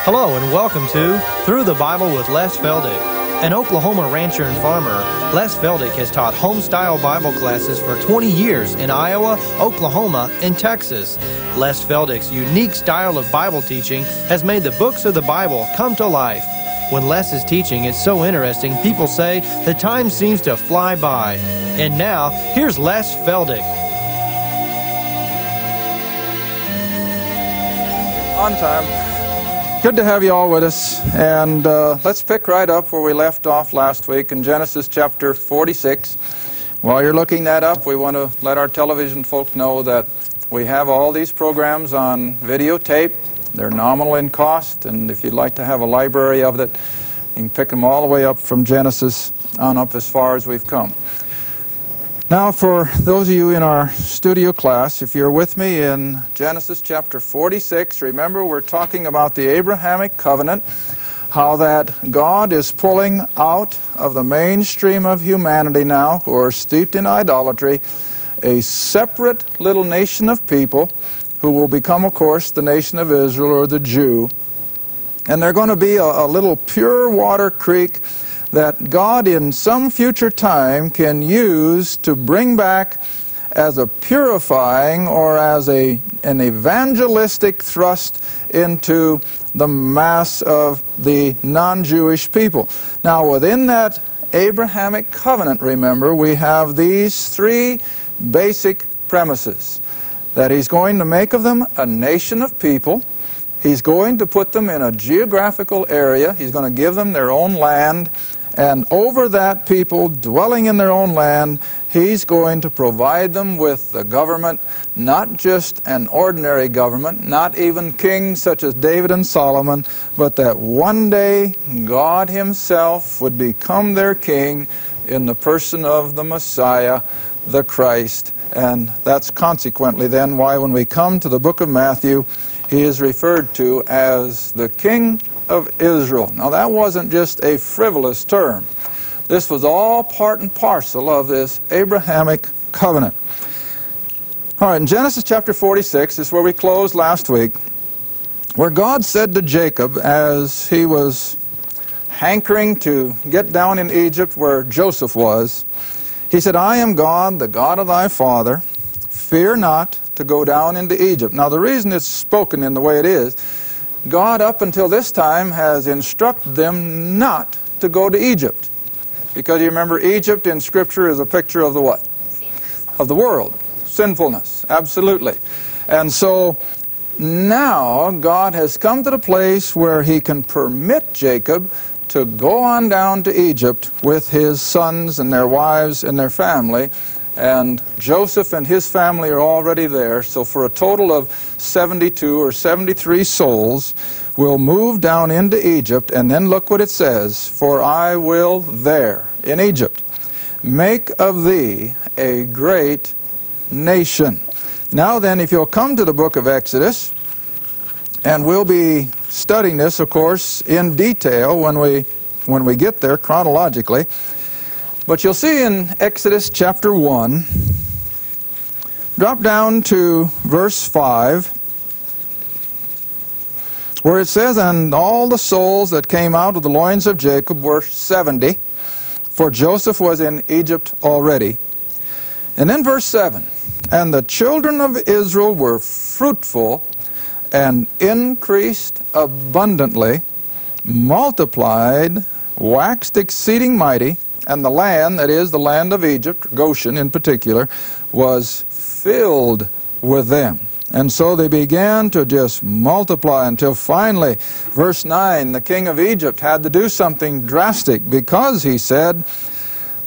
Hello and welcome to Through the Bible with Les Feldick. An Oklahoma rancher and farmer, Les Feldick has taught home-style Bible classes for 20 years in Iowa, Oklahoma, and Texas. Les Feldick's unique style of Bible teaching has made the books of the Bible come to life. When Les is teaching, it's so interesting, people say the time seems to fly by. And now, here's Les Feldick. On time. Good to have you all with us, and let's pick right up where we left off last week in Genesis chapter 46. While you're looking that up, we want to let our television folk know that we have all these programs on videotape. They're nominal in cost, and if you'd like to have a library of it, you can pick them all the way up from Genesis on up as far as we've come. Now, for those of you in our studio class, if you're with me in Genesis chapter 46, remember we're talking about the Abrahamic covenant, how that God is pulling out of the mainstream of humanity now, who are steeped in idolatry, a separate little nation of people who will become, of course, the nation of Israel, or the Jew. And they're going to be a little pure water creek that God in some future time can use to bring back as a purifying or as an evangelistic thrust into the mass of the non-Jewish people. Now, within that Abrahamic covenant, remember, we have these three basic premises: that He's going to make of them a nation of people, He's going to put them in a geographical area, He's going to give them their own land, and over that people dwelling in their own land, He's going to provide them with the government, not just an ordinary government, not even kings such as David and Solomon, but that one day God Himself would become their king in the person of the Messiah, the Christ. And that's consequently then why when we come to the book of Matthew, He is referred to as the King of Israel. Now, that wasn't just a frivolous term. This was all part and parcel of this Abrahamic covenant. All right, in Genesis chapter 46 is where we closed last week, where God said to Jacob, as he was hankering to get down in Egypt where Joseph was, He said, "I am God, the God of thy father. Fear not to go down into Egypt." Now, the reason it's spoken in the way it is, God up until this time has instructed them not to go to Egypt. Because you remember, Egypt in Scripture is a picture of the what? Of the world. Sinfulness. Absolutely. And so now God has come to the place where He can permit Jacob to go on down to Egypt with his sons and their wives and their family. And Joseph and his family are already there. So for a total of 72 or 73 souls will move down into Egypt. And then look what it says: "For I will there," in Egypt, "make of thee a great nation." Now then, if you'll come to the book of Exodus, and we'll be studying this, of course, in detail when we get there chronologically. But you'll see in Exodus chapter 1, drop down to verse 5, where it says, "And all the souls that came out of the loins of Jacob were 70, for Joseph was in Egypt already." And then verse 7, "And the children of Israel were fruitful and increased abundantly, multiplied, waxed exceeding mighty, and the land," that is, the land of Egypt, Goshen in particular, "was filled with them." And so they began to just multiply until finally, verse 9, the king of Egypt had to do something drastic, because he said,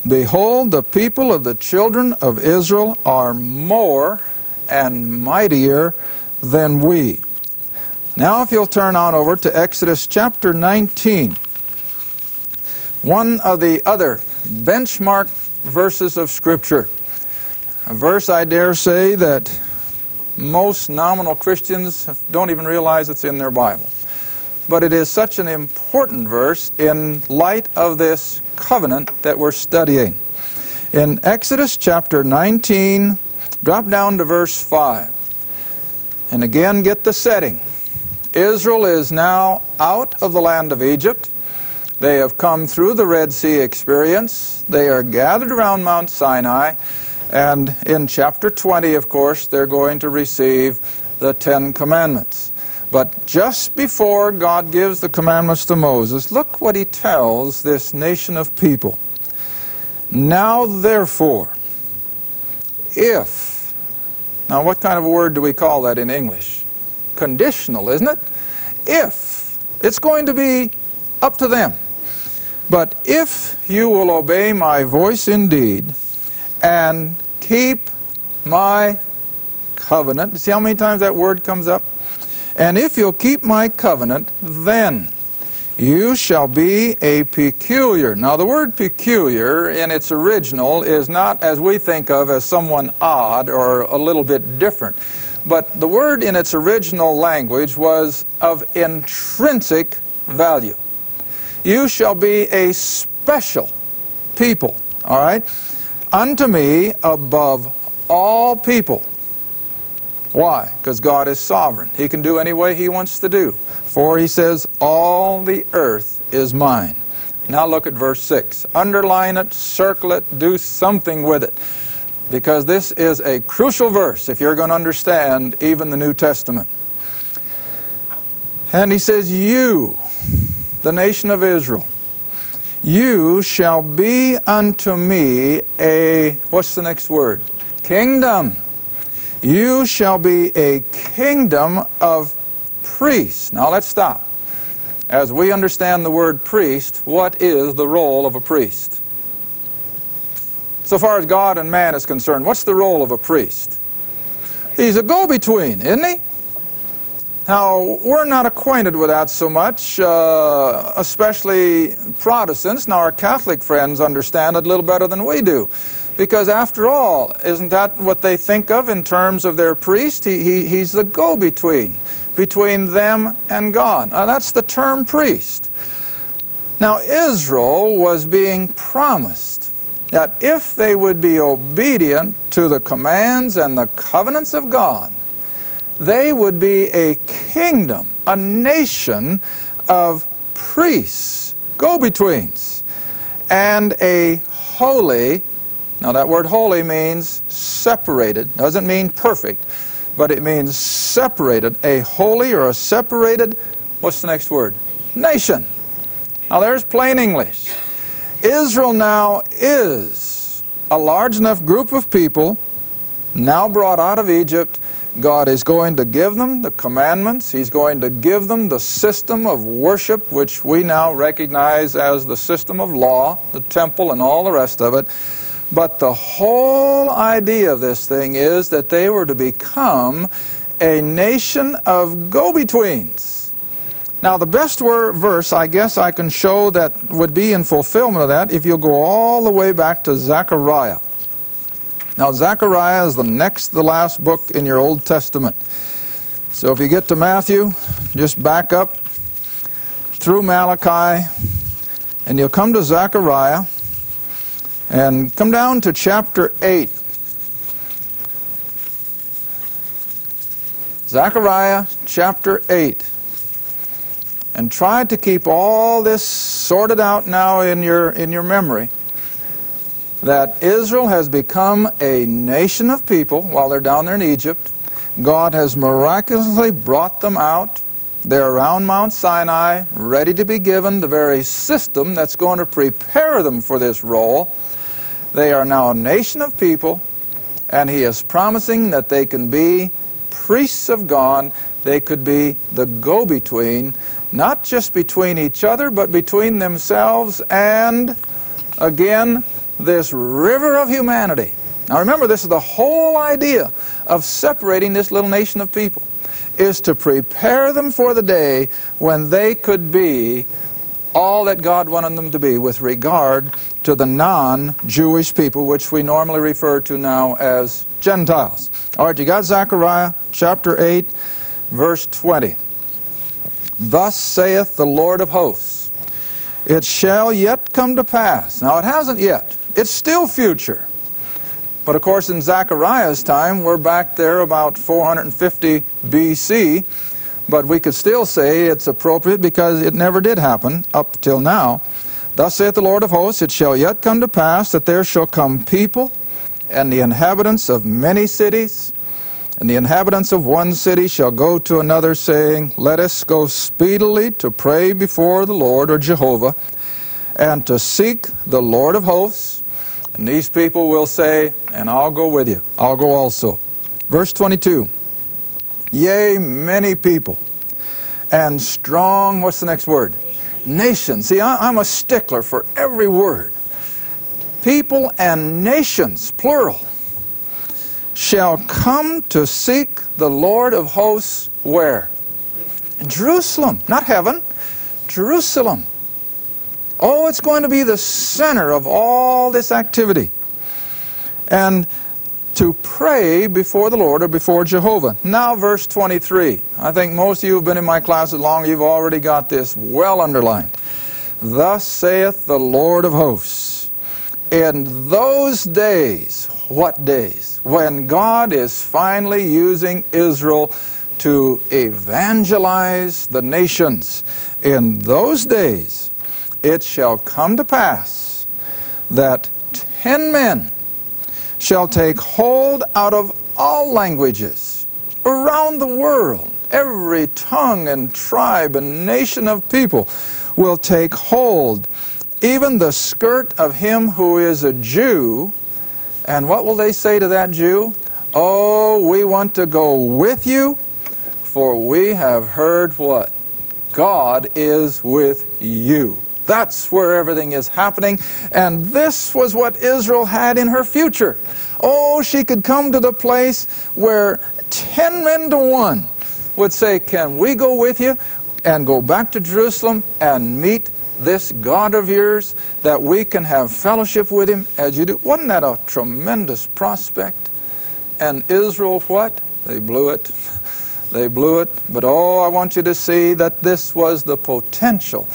"Behold, the people of the children of Israel are more and mightier than we." Now if you'll turn on over to Exodus chapter 19, one of the other benchmark verses of Scripture, a verse I dare say that most nominal Christians don't even realize it's in their Bible. But it is such an important verse in light of this covenant that we're studying. In Exodus chapter 19, drop down to verse 5. And again, get the setting. Israel is now out of the land of Egypt. They have come through the Red Sea experience. They are gathered around Mount Sinai. And in chapter 20, of course, they're going to receive the 10 Commandments. But just before God gives the commandments to Moses, look what he tells this nation of people. Now therefore, if. Now what kind of a word do we call that in English? Conditional, isn't it? If. It's going to be up to them. But if you will obey my voice indeed, and keep my covenant. See how many times that word comes up? And if you'll keep my covenant, then you shall be a peculiar. Now the word peculiar in its original is not as we think of as someone odd or a little bit different. But the word in its original language was of intrinsic value. You shall be a special people, all right? Unto me above all people. Why? Because God is sovereign. He can do any way he wants to do. For he says, all the earth is mine. Now look at verse 6. Underline it, circle it, do something with it. Because this is a crucial verse if you're going to understand even the New Testament. And he says, you, the nation of Israel, you shall be unto me a, what's the next word? Kingdom. You shall be a kingdom of priests. Now let's stop. As we understand the word priest, what is the role of a priest? So far as God and man is concerned, what's the role of a priest? He's a go-between, isn't he? Now, we're not acquainted with that so much, especially Protestants. Now, our Catholic friends understand it a little better than we do. Because after all, isn't that what they think of in terms of their priest? He's the go-between, between them and God. Now, that's the term priest. Now, Israel was being promised that if they would be obedient to the commands and the covenants of God, they would be a kingdom, a nation of priests, go-betweens, and a holy. Now that word holy means separated. Doesn't mean perfect, but it means separated. A holy or a separated, what's the next word? Nation. Now there's plain English. Israel now is a large enough group of people now brought out of Egypt. God is going to give them the commandments. He's going to give them the system of worship, which we now recognize as the system of law, the temple and all the rest of it. But the whole idea of this thing is that they were to become a nation of go-betweens. Now the best verse I guess I can show that would be in fulfillment of that if you'll go all the way back to Zechariah. Now Zechariah is the last book in your Old Testament. So if you get to Matthew, just back up through Malachi and you'll come to Zechariah and come down to chapter 8. Zechariah chapter 8. And try to keep all this sorted out now in your memory. That Israel has become a nation of people while they're down there in Egypt. God has miraculously brought them out. They're around Mount Sinai, ready to be given the very system that's going to prepare them for this role. They are now a nation of people, and he is promising that they can be priests of God. They could be the go-between, not just between each other, but between themselves and, again, this river of humanity. Now remember, this is the whole idea of separating this little nation of people, is to prepare them for the day when they could be all that God wanted them to be with regard to the non-Jewish people, which we normally refer to now as Gentiles. All right, you got Zechariah chapter 8, verse 20. Thus saith the Lord of hosts, it shall yet come to pass. Now it hasn't yet. It's still future. But of course in Zechariah's time, we're back there about 450 BC. but we could still say it's appropriate because it never did happen up till now. Thus saith the Lord of hosts, it shall yet come to pass that there shall come people and the inhabitants of many cities, and the inhabitants of one city shall go to another, saying, let us go speedily to pray before the Lord, or Jehovah, and to seek the Lord of hosts. And these people will say, and I'll go with you, I'll go also. Verse 22, yea, many people, and strong, what's the next word? Nations. See, I'm a stickler for every word. People and nations, plural, shall come to seek the Lord of hosts where? In Jerusalem, not heaven, Jerusalem. Oh, it's going to be the center of all this activity. And to pray before the Lord, or before Jehovah. Now verse 23. I think most of you have been in my classes long, you've already got this well underlined. Thus saith the Lord of hosts, in those days, what days? When God is finally using Israel to evangelize the nations. In those days, it shall come to pass that 10 men shall take hold out of all languages around the world. Every tongue and tribe and nation of people will take hold, even the skirt of him who is a Jew. And what will they say to that Jew? Oh, we want to go with you, for we have heard what? God is with you. That's where everything is happening. And this was what Israel had in her future. Oh, she could come to the place where 10 men to 1 would say, can we go with you and go back to Jerusalem and meet this God of yours, that we can have fellowship with him as you do? Wasn't that a tremendous prospect? And Israel, what? They blew it. They blew it. But oh, I want you to see that this was the potential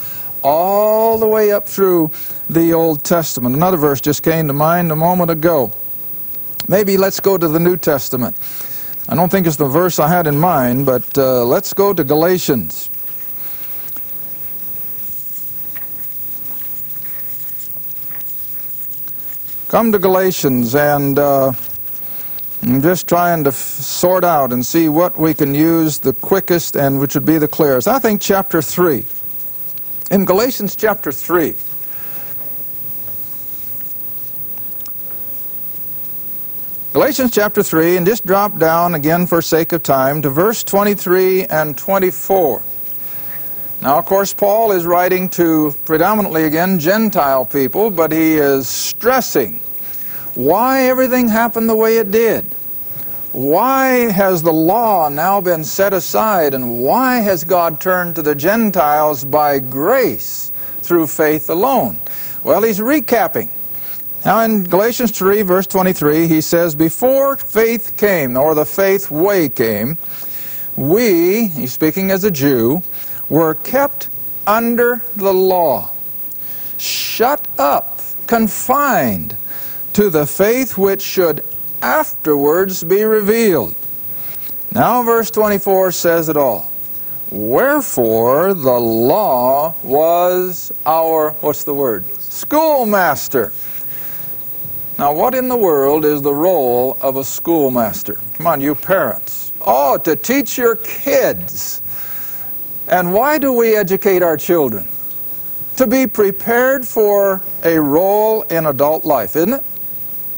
all the way up through the Old Testament. Another verse just came to mind a moment ago. Maybe let's go to the New Testament. I don't think it's the verse I had in mind, but let's go to Galatians. Come to Galatians, and I'm just trying to sort out and see what we can use the quickest and which would be the clearest. I think chapter 3. In Galatians chapter 3, Galatians chapter 3, and just drop down again for sake of time to verse 23 and 24. Now, of course, Paul is writing to predominantly, again, Gentile people, but he is stressing why everything happened the way it did. Why has the law now been set aside, and why has God turned to the Gentiles by grace through faith alone? Well, he's recapping. Now in Galatians 3, verse 23, he says, before faith came, or the faith way came, we, he's speaking as a Jew, were kept under the law, shut up, confined to the faith which should afterwards be revealed. Now verse 24 says it all. Wherefore the law was our, what's the word? Schoolmaster. Now what in the world is the role of a schoolmaster? Come on, you parents. Oh, to teach your kids. And why do we educate our children? To be prepared for a role in adult life, isn't it?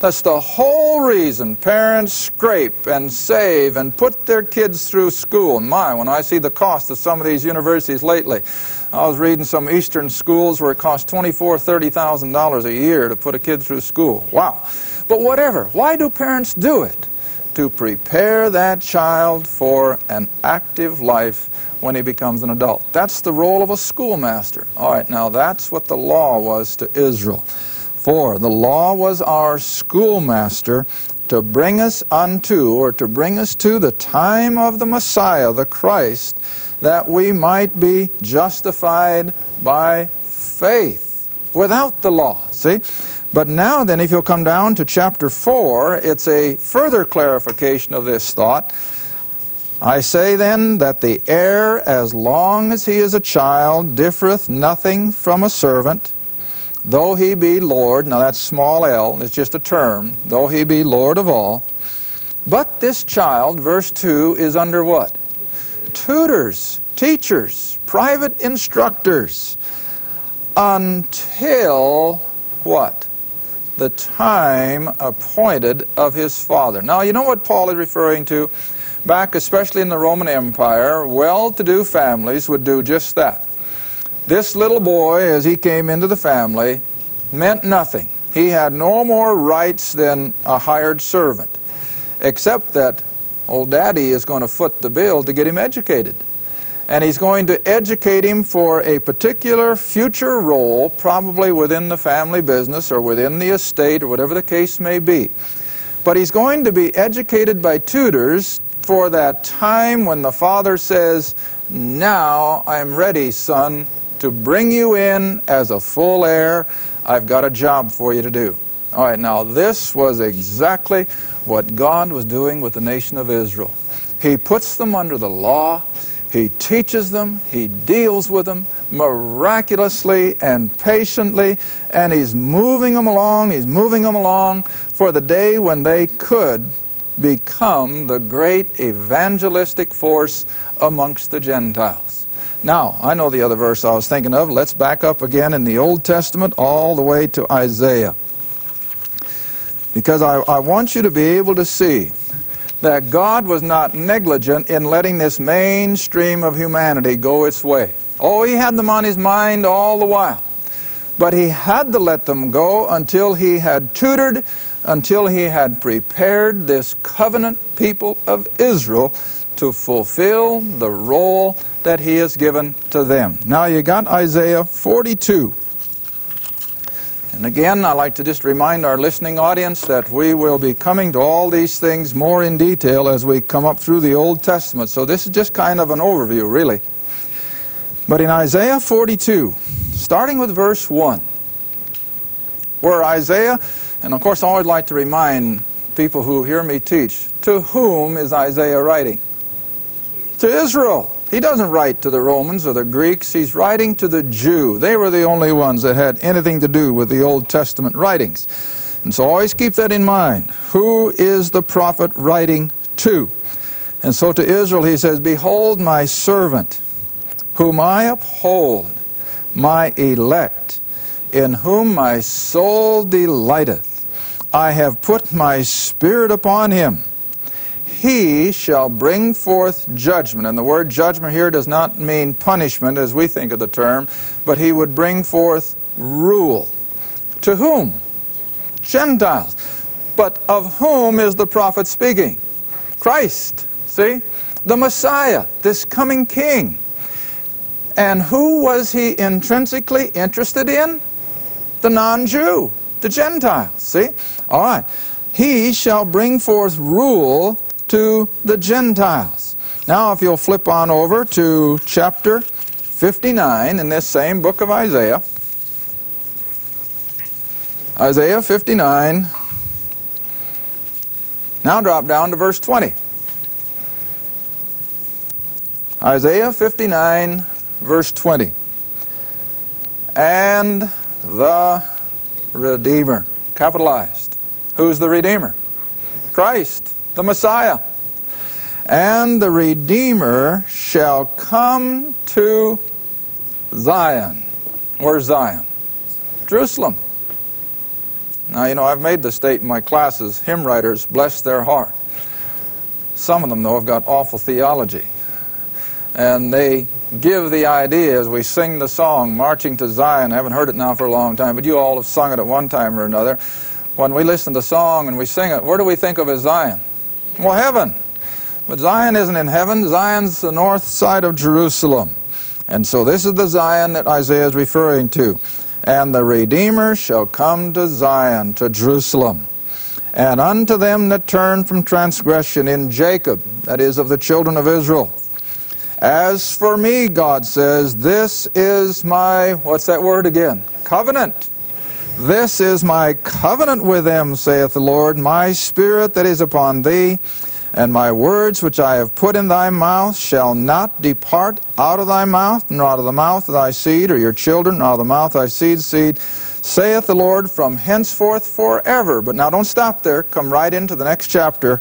That's the whole reason parents scrape and save and put their kids through school. And my, when I see the cost of some of these universities lately, I was reading some Eastern schools where it costs $24,000, $30,000 a year to put a kid through school. Wow. But whatever. Why do parents do it? To prepare that child for an active life when he becomes an adult. That's the role of a schoolmaster. All right, now that's what the law was to Israel. For the law was our schoolmaster to bring us unto, or to bring us to the time of the Messiah, the Christ, that we might be justified by faith without the law. See? But now then, if you'll come down to chapter 4, it's a further clarification of this thought. I say then that the heir, as long as he is a child, differeth nothing from a servant, though he be Lord. Now that's small l, it's just a term. Though he be Lord of all. But this child, verse 2, is under what? Tutors, teachers, private instructors, until what? The time appointed of his father. Now you know what Paul is referring to? Back especially in the Roman Empire, well-to-do families would do just that. This little boy, as he came into the family, meant nothing. He had no more rights than a hired servant, except that old daddy is going to foot the bill to get him educated. And he's going to educate him for a particular future role, probably within the family business or within the estate or whatever the case may be. But he's going to be educated by tutors for that time when the father says, now I'm ready, son, to bring you in as a full heir. I've got a job for you to do. All right, now this was exactly what God was doing with the nation of Israel. He puts them under the law. He teaches them. He deals with them miraculously and patiently. And he's moving them along. He's moving them along for the day when they could become the great evangelistic force amongst the Gentiles. Now, I know the other verse I was thinking of. Let's back up again in the Old Testament all the way to Isaiah. Because I want you to be able to see that God was not negligent in letting this mainstream of humanity go its way. Oh, he had them on his mind all the while. But he had to let them go until he had tutored, until he had prepared this covenant people of Israel to fulfill the role that he has given to them. Now you got Isaiah 42. And again, I'd like to just remind our listening audience that we will be coming to all these things more in detail as we come up through the Old Testament. So this is just kind of an overview, really. But in Isaiah 42, starting with verse 1, where Isaiah, and of course I always like to remind people who hear me teach, to whom is Isaiah writing? To Israel. He doesn't write to the Romans or the Greeks. He's writing to the Jew. They were the only ones that had anything to do with the Old Testament writings. And so always keep that in mind. Who is the prophet writing to? And so to Israel he says, behold my servant, whom I uphold, my elect, in whom my soul delighteth. I have put my spirit upon him. He shall bring forth judgment. And the word judgment here does not mean punishment as we think of the term, but he would bring forth rule. To whom? Gentiles. But of whom is the prophet speaking? Christ. See? The Messiah, this coming king. And who was he intrinsically interested in? The non-Jew, the Gentiles. See? All right. He shall bring forth rule to the Gentiles. Now if you'll flip on over to chapter 59 in this same book of Isaiah. Isaiah 59. Now drop down to verse 20. Isaiah 59, verse 20. And the Redeemer, capitalized. Who's the Redeemer? Christ, the Messiah. And the Redeemer shall come to Zion. Where's Zion? Jerusalem. Now, you know, I've made the state in my classes, hymn writers, bless their heart. Some of them, though, have got awful theology. And they give the idea as we sing the song, Marching to Zion. I haven't heard it now for a long time, but you all have sung it at one time or another. When we listen to the song and we sing it, where do we think of as Zion? Well, heaven. But Zion isn't in heaven. Zion's the north side of Jerusalem. And so this is the Zion that Isaiah is referring to. And the Redeemer shall come to Zion, to Jerusalem. And unto them that turn from transgression in Jacob, that is of the children of Israel. As for me, God says, this is my, what's that word again? Covenant. This is my covenant with them, saith the Lord, my spirit that is upon thee, And my words which I have put in thy mouth shall not depart out of thy mouth, nor out of the mouth of thy seed, or your children, nor out of the mouth of thy seed's seed, saith the Lord, from henceforth forever. But now don't stop there. Come right into the next chapter.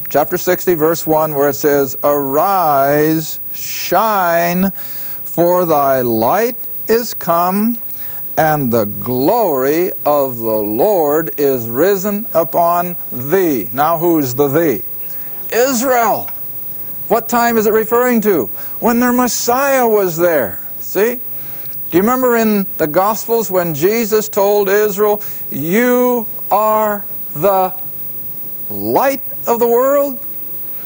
Chapter 60, verse 1, where it says, Arise, shine, for thy light is come, and the glory of the Lord is risen upon thee. Now who's the thee? Israel. What time is it referring to? When their Messiah was there. See? Do you remember in the Gospels when Jesus told Israel, you are the light of the world?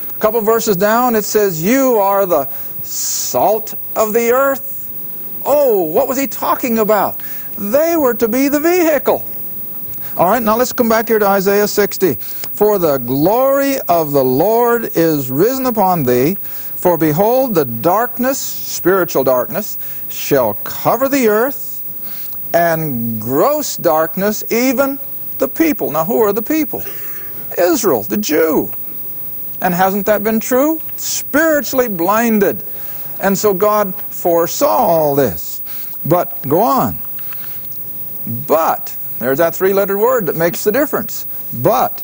A couple verses down it says, you are the salt of the earth. Oh, what was he talking about? They were to be the vehicle. All right, now let's come back here to Isaiah 60. For the glory of the Lord is risen upon thee, for behold, the darkness, spiritual darkness, shall cover the earth, and gross darkness even the people. Now who are the people? Israel, the Jew. And hasn't that been true? Spiritually blinded. And so God foresaw all this. But, go on. But, there's that three-lettered word that makes the difference. But,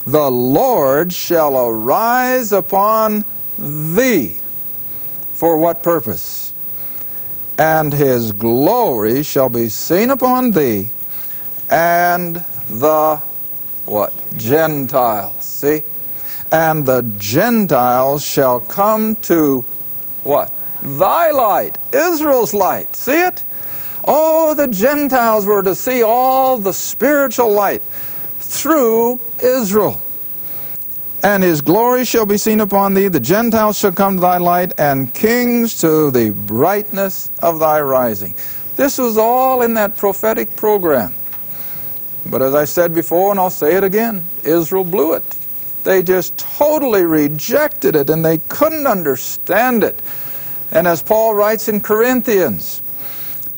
the Lord shall arise upon thee. For what purpose? And his glory shall be seen upon thee, and the, what? Gentiles. See? And the Gentiles shall come to, what? Thy light, Israel's light. See it? Oh, the Gentiles were to see all the spiritual light through Israel. And his glory shall be seen upon thee, the Gentiles shall come to thy light, and kings to the brightness of thy rising. This was all in that prophetic program. But as I said before, and I'll say it again, Israel blew it. They just totally rejected it, and they couldn't understand it. And as Paul writes in Corinthians,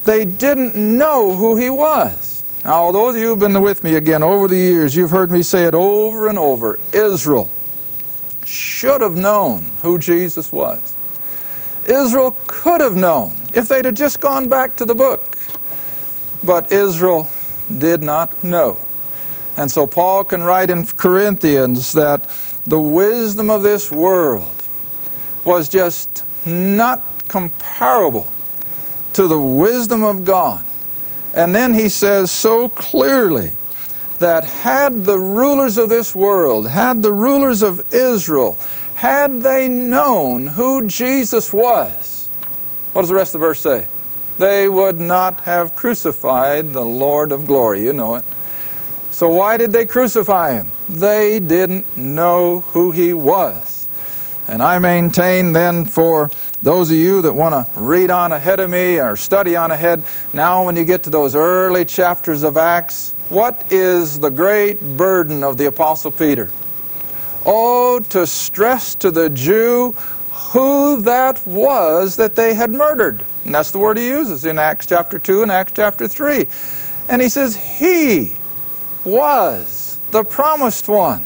they didn't know who he was. Now, those of you who've been with me again over the years, you've heard me say it over and over. Israel should have known who Jesus was. Israel could have known if they'd have just gone back to the book. But Israel did not know. And so Paul can write in Corinthians that the wisdom of this world was just not comparable to the wisdom of God. And then he says so clearly that had the rulers of this world, had the rulers of Israel, had they known who Jesus was, what does the rest of the verse say? They would not have crucified the Lord of glory. You know it. So why did they crucify him? They didn't know who he was. And I maintain then, for those of you that want to read on ahead of me or study on ahead, now when you get to those early chapters of Acts, what is the great burden of the Apostle Peter? Oh, to stress to the Jew who that was that they had murdered. And that's the word he uses in Acts chapter 2 and Acts chapter 3. And he says, he was the promised one.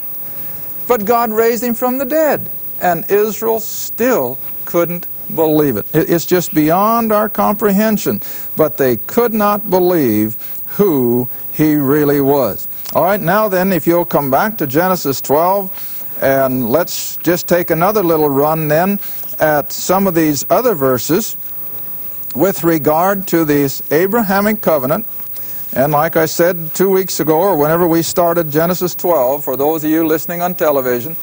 But God raised him from the dead. And Israel still couldn't believe it. It's just beyond our comprehension. But they could not believe who he really was. All right, now then, if you'll come back to Genesis 12, and let's just take another little run then at some of these other verses with regard to this Abrahamic covenant. And like I said 2 weeks ago, or whenever we started Genesis 12, for those of you listening on television,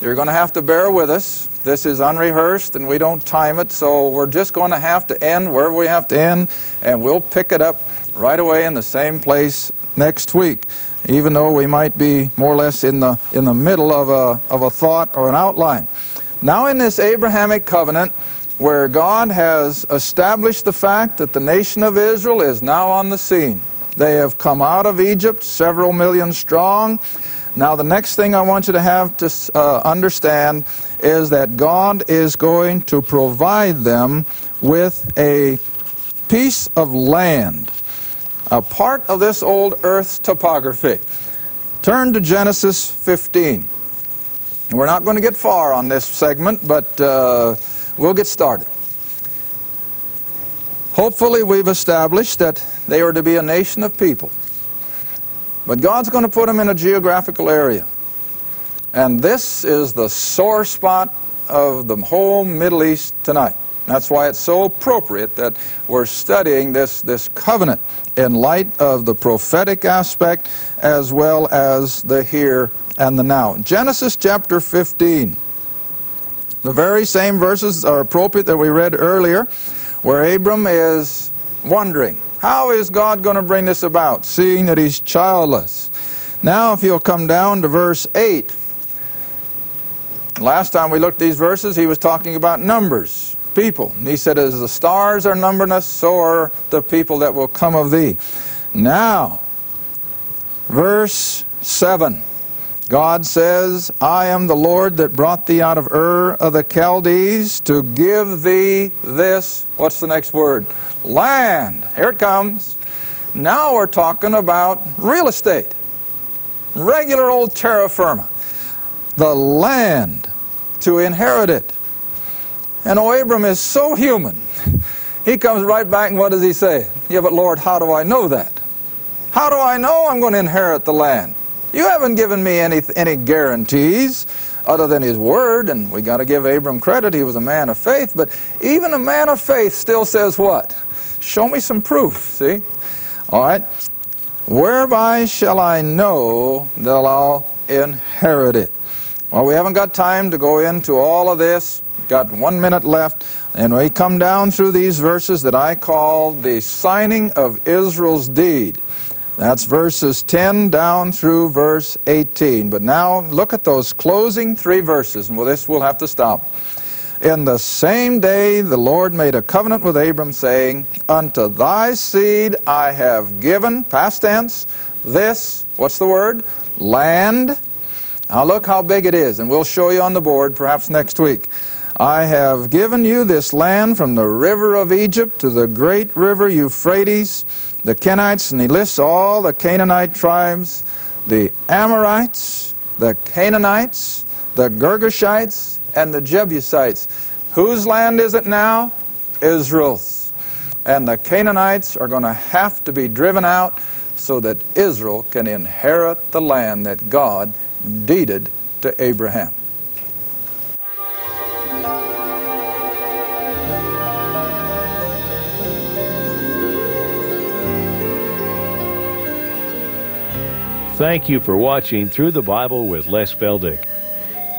you're going to have to bear with us. This is unrehearsed and we don't time it, so we're just going to have to end wherever we have to end, and we'll pick it up right away in the same place next week, even though we might be more or less in the middle of a thought or an outline. Now in this Abrahamic covenant, where God has established the fact that the nation of Israel is now on the scene. They have come out of Egypt, several million strong. Now the next thing I want you to have to understand is that God is going to provide them with a piece of land, a part of this old earth's topography. Turn to Genesis 15. We're not going to get far on this segment, but we'll get started. Hopefully we've established that they are to be a nation of people. But God's going to put them in a geographical area. And this is the sore spot of the whole Middle East tonight. That's why it's so appropriate that we're studying this covenant in light of the prophetic aspect as well as the here and the now. Genesis chapter 15. The very same verses are appropriate that we read earlier, where Abram is wondering, how is God going to bring this about, seeing that he's childless? Now if you'll come down to verse 8. Last time we looked at these verses, he was talking about numbers, people. And he said, as the stars are numberless, so are the people that will come of thee. Now, verse 7. God says, I am the Lord that brought thee out of Ur of the Chaldees to give thee this, what's the next word? Land. Here it comes. Now we're talking about real estate. Regular old terra firma. The land to inherit it. And Abram is so human. He comes right back and what does he say? Yeah, but Lord, how do I know that? How do I know I'm going to inherit the land? You haven't given me any guarantees other than his word, and we got to give Abram credit. He was a man of faith, but even a man of faith still says what? Show me some proof, see? All right. Whereby shall I know that I'll inherit it? Well, we haven't got time to go into all of this. Got 1 minute left, and we come down through these verses that I call the signing of Israel's deed. That's verses 10 down through verse 18. But now look at those closing 3 verses, and with this we'll have to stop. In the same day the Lord made a covenant with Abram, saying, unto thy seed I have given, past tense, this, what's the word? Land. Now look how big it is, and we'll show you on the board perhaps next week. I have given you this land from the river of Egypt to the great river Euphrates, the Kenites, and he lists all the Canaanite tribes, the Amorites, the Canaanites, the Girgashites, and the Jebusites. Whose land is it now? Israel's. And the Canaanites are going to have to be driven out so that Israel can inherit the land that God deeded to Abraham. Thank you for watching Through the Bible with Les Feldick.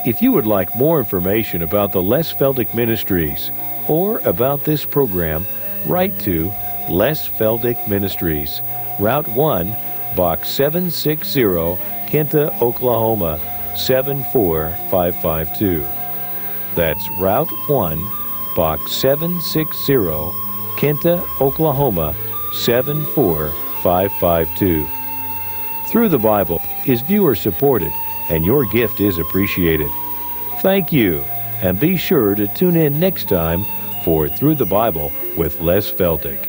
If you would like more information about the Les Feldick Ministries or about this program, write to Les Feldick Ministries, Route 1, Box 760, Kinta, Oklahoma, 74552. That's Route 1, Box 760, Kinta, Oklahoma, 74552. Through the Bible is viewer supported, and your gift is appreciated. Thank you, and be sure to tune in next time for Through the Bible with Les Feldick.